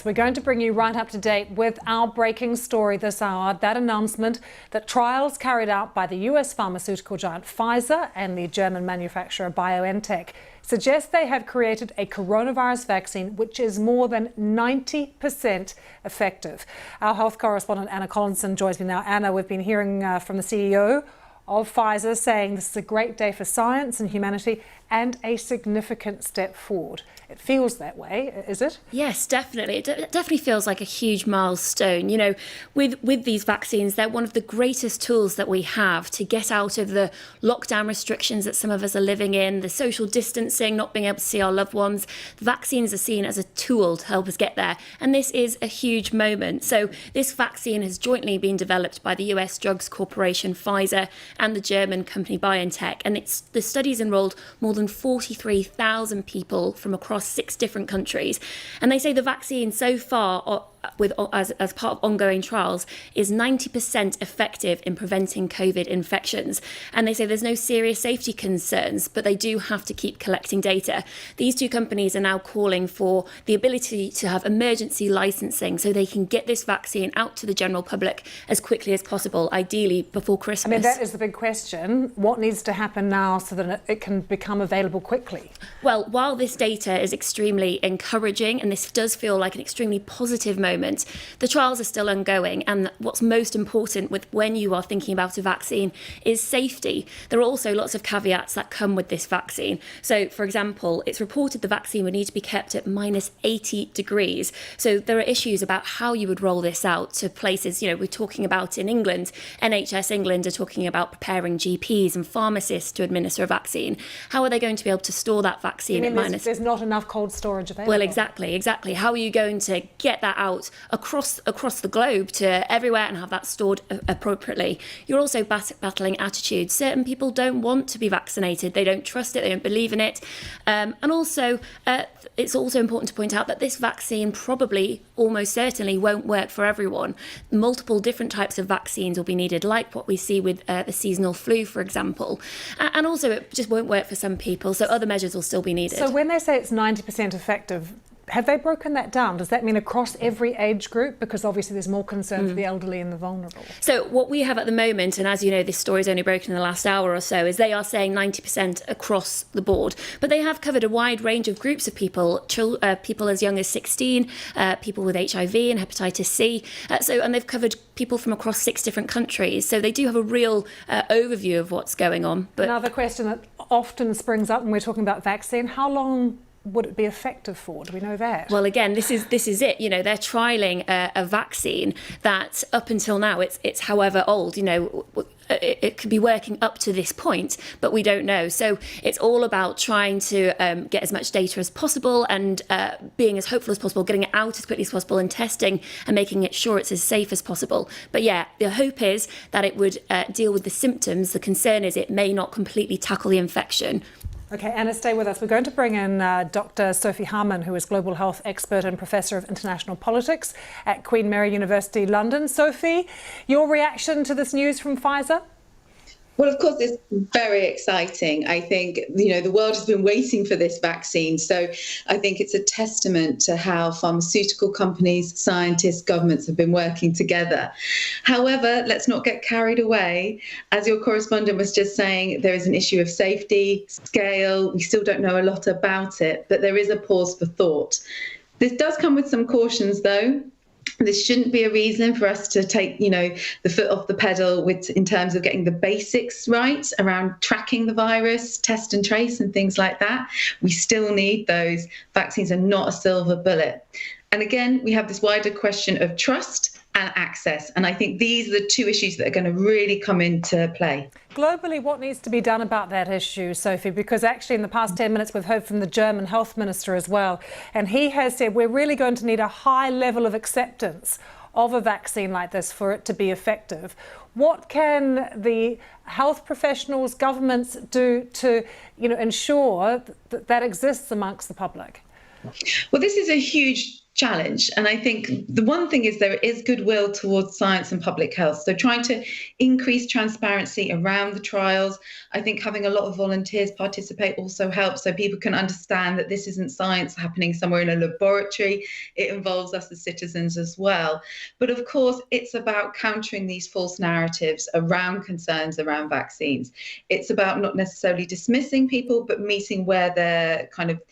We're going to bring you right up to date with our breaking story this hour, that announcement that trials carried out by the US pharmaceutical giant Pfizer and the German manufacturer BioNTech suggest they have created a coronavirus vaccine which is more than 90% effective. Our health correspondent Anna Collinson joins me now. Anna, we've been hearing from the CEO of Pfizer saying this is a great day for science and humanity and a significant step forward. It feels that way, is it? Yes, definitely. It definitely feels like a huge milestone. You know, with these vaccines, they're one of the greatest tools that we have to get out of the lockdown restrictions that some of us are living in, the social distancing, not being able to see our loved ones. The vaccines are seen as a tool to help us get there. And this is a huge moment. So this vaccine has jointly been developed by the US Drugs Corporation, Pfizer, and the German company BioNTech. And the studies enrolled more than 43,000 people from across 6 different countries. And they say the vaccine so far, as part of ongoing trials, is 90% effective in preventing COVID infections. And they say there's no serious safety concerns, but they do have to keep collecting data. These 2 companies are now calling for the ability to have emergency licensing so they can get this vaccine out to the general public as quickly as possible, ideally before Christmas. I mean, that is the big question. What needs to happen now so that it can become available quickly? Well, while this data is extremely encouraging, and this does feel like an extremely positive moment, the trials are still ongoing. And what's most important with when you are thinking about a vaccine is safety. There are also lots of caveats that come with this vaccine. So, for example, it's reported the vaccine would need to be kept at minus 80 degrees. So there are issues about how you would roll this out to places, you know, we're talking about in England, NHS England are talking about preparing GPs and pharmacists to administer a vaccine. How are they going to be able to store that vaccine at minus? There's not enough cold storage available. Well, exactly. How are you going to get that out across the globe to everywhere and have that stored appropriately? You're also battling attitudes. Certain people don't want to be vaccinated. They don't trust it. They don't believe in it. And also, it's also important to point out that this vaccine probably, almost certainly, won't work for everyone. Multiple different types of vaccines will be needed, like what we see with the seasonal flu, for example. And also, it just won't work for some people, so other measures will still be needed. So when they say it's 90% effective, have they broken that down? Does that mean across every age group? Because obviously there's more concern for the elderly and the vulnerable. So what we have at the moment, and as you know, this story's only broken in the last hour or so, is they are saying 90% across the board. But they have covered a wide range of groups of people, people as young as 16, people with HIV and hepatitis C. And they've covered people from across 6 different countries. So they do have a real overview of what's going on. But another question that often springs up when we're talking about vaccine, how long would it be effective for? Do we know that? Well, again, this is it. You know, they're trialling a vaccine that up until now, it's however old, you know, it could be working up to this point, but we don't know. So it's all about trying to get as much data as possible and being as hopeful as possible, getting it out as quickly as possible and testing and making it sure it's as safe as possible. But yeah, the hope is that it would deal with the symptoms. The concern is it may not completely tackle the infection. Okay, Anna, stay with us. We're going to bring in Dr. Sophie Harman, who is Global Health Expert and Professor of International Politics at Queen Mary University, London. Sophie, your reaction to this news from Pfizer? Well, of course, it's very exciting. I think, you know, the world has been waiting for this vaccine. So I think it's a testament to how pharmaceutical companies, scientists, governments have been working together. However, let's not get carried away. As your correspondent was just saying, there is an issue of safety, scale. We still don't know a lot about it, but there is a pause for thought. This does come with some cautions, though. This shouldn't be a reason for us to take, you know, the foot off the pedal in terms of getting the basics right around tracking the virus, test and trace and things like that. We still need those. Vaccines are not a silver bullet. And again, we have this wider question of trust and access. And I think these are the 2 issues that are going to really come into play. Globally, what needs to be done about that issue, Sophie? Because actually in the past 10 minutes, we've heard from the German health minister as well. And he has said we're really going to need a high level of acceptance of a vaccine like this for it to be effective. What can the health professionals, governments do to, you know, ensure that that exists amongst the public? Well, this is a huge challenge. And I think the one thing is there is goodwill towards science and public health. So trying to increase transparency around the trials. I think having a lot of volunteers participate also helps, so people can understand that this isn't science happening somewhere in a laboratory. It involves us as citizens as well. But of course, it's about countering these false narratives around concerns around vaccines. It's about not necessarily dismissing people, but meeting where their kind of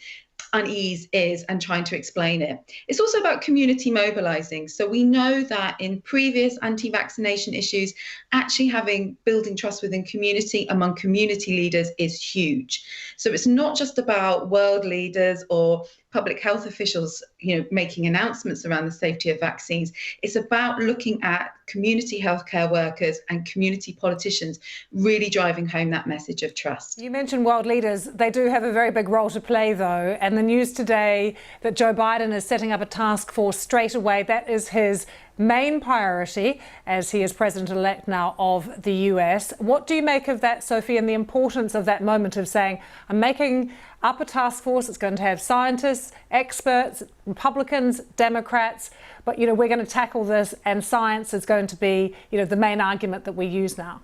unease is and trying to explain it. It's also about community mobilizing. So we know that in previous anti-vaccination issues, actually building trust within community among community leaders is huge. So it's not just about world leaders or public health officials, making announcements around the safety of vaccines. It's about looking at community healthcare workers and community politicians really driving home that message of trust. You mentioned world leaders. They do have a very big role to play, though. And the news today that Joe Biden is setting up a task force straight away, that is his main priority as he is president-elect now of the US. What do you make of that, Sophie, and the importance of that moment of saying, I'm making up a task force, it's going to have scientists, experts, Republicans, Democrats, but, we're going to tackle this, and science is going to be, the main argument that we use now?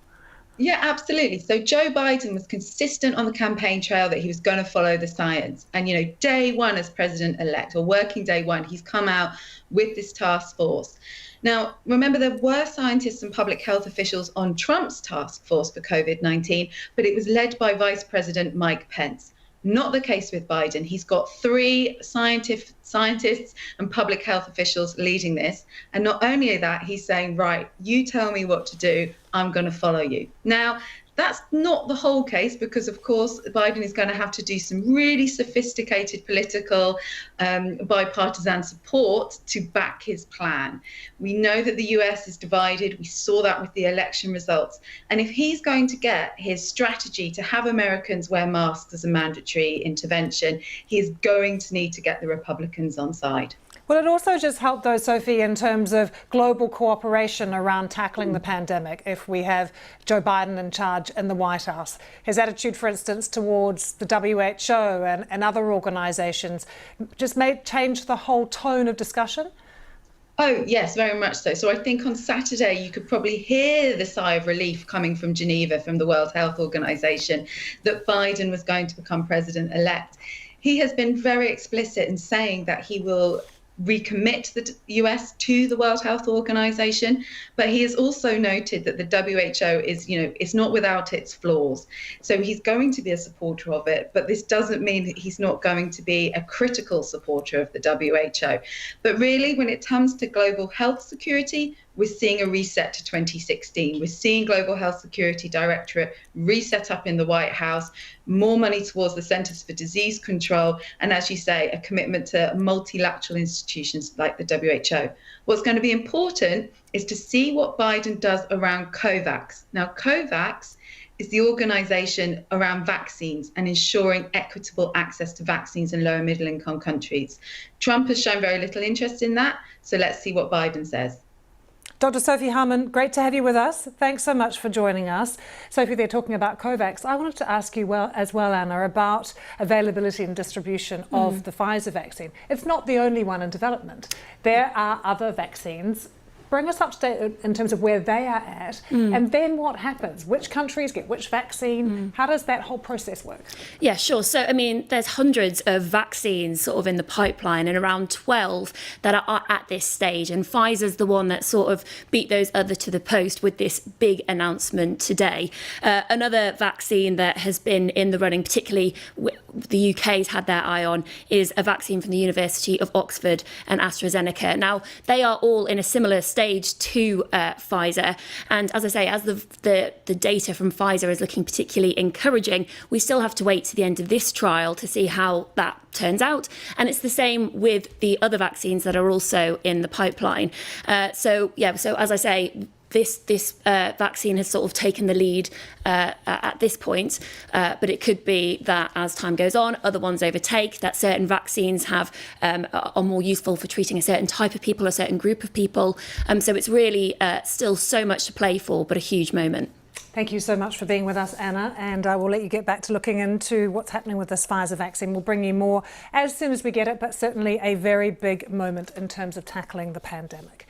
Yeah, absolutely. So Joe Biden was consistent on the campaign trail that he was going to follow the science. And, day one as president-elect, or working day one, he's come out with this task force. Now, remember, there were scientists and public health officials on Trump's task force for COVID-19, but it was led by Vice President Mike Pence. Not the case with Biden. He's got 3 scientists and public health officials leading this. And not only that, he's saying, right, you tell me what to do, I'm going to follow you. Now, that's not the whole case, because, of course, Biden is going to have to do some really sophisticated political bipartisan support to back his plan. We know that the US is divided. We saw that with the election results. And if he's going to get his strategy to have Americans wear masks as a mandatory intervention, he is going to need to get the Republicans on side. Will it also just help, though, Sophie, in terms of global cooperation around tackling the pandemic if we have Joe Biden in charge in the White House? His attitude, for instance, towards the WHO and other organisations just may change the whole tone of discussion? Oh, yes, very much so. So I think on Saturday, you could probably hear the sigh of relief coming from Geneva, from the World Health Organization, that Biden was going to become president-elect. He has been very explicit in saying that he will recommit the US to the World Health Organization, but he has also noted that the WHO is not without its flaws. So he's going to be a supporter of it, but this doesn't mean that he's not going to be a critical supporter of the WHO. But really, when it comes to global health security, we're seeing a reset to 2016. We're seeing Global Health Security Directorate reset up in the White House, more money towards the Centers for Disease Control, and as you say, a commitment to multilateral institutions like the WHO. What's going to be important is to see what Biden does around COVAX. Now, COVAX is the organization around vaccines and ensuring equitable access to vaccines in low and middle income countries. Trump has shown very little interest in that, so let's see what Biden says. Dr. Sophie Harmon, great to have you with us. Thanks so much for joining us. Sophie, they're talking about COVAX. I wanted to ask you as well, Anna, about availability and distribution of the Pfizer vaccine. It's not the only one in development. There are other vaccines. Bring us up to date in terms of where they are at, and then what happens? Which countries get which vaccine? How does that whole process work? Yeah, sure. So, there's hundreds of vaccines sort of in the pipeline, and around 12 that are at this stage. And Pfizer's the one that sort of beat those other to the post with this big announcement today. Another vaccine that has been in the running, particularly the UK's had their eye on, is a vaccine from the University of Oxford and AstraZeneca. Now, they are all in a similar stage to Pfizer. And as I say, as the data from Pfizer is looking particularly encouraging, we still have to wait to the end of this trial to see how that turns out. And it's the same with the other vaccines that are also in the pipeline. So as I say, this vaccine has sort of taken the lead at this point, but it could be that as time goes on, other ones overtake, that certain vaccines are more useful for treating a certain type of people, a certain group of people. So it's really still so much to play for, but a huge moment. Thank you so much for being with us, Anna, and I will let you get back to looking into what's happening with this Pfizer vaccine. We'll bring you more as soon as we get it, but certainly a very big moment in terms of tackling the pandemic.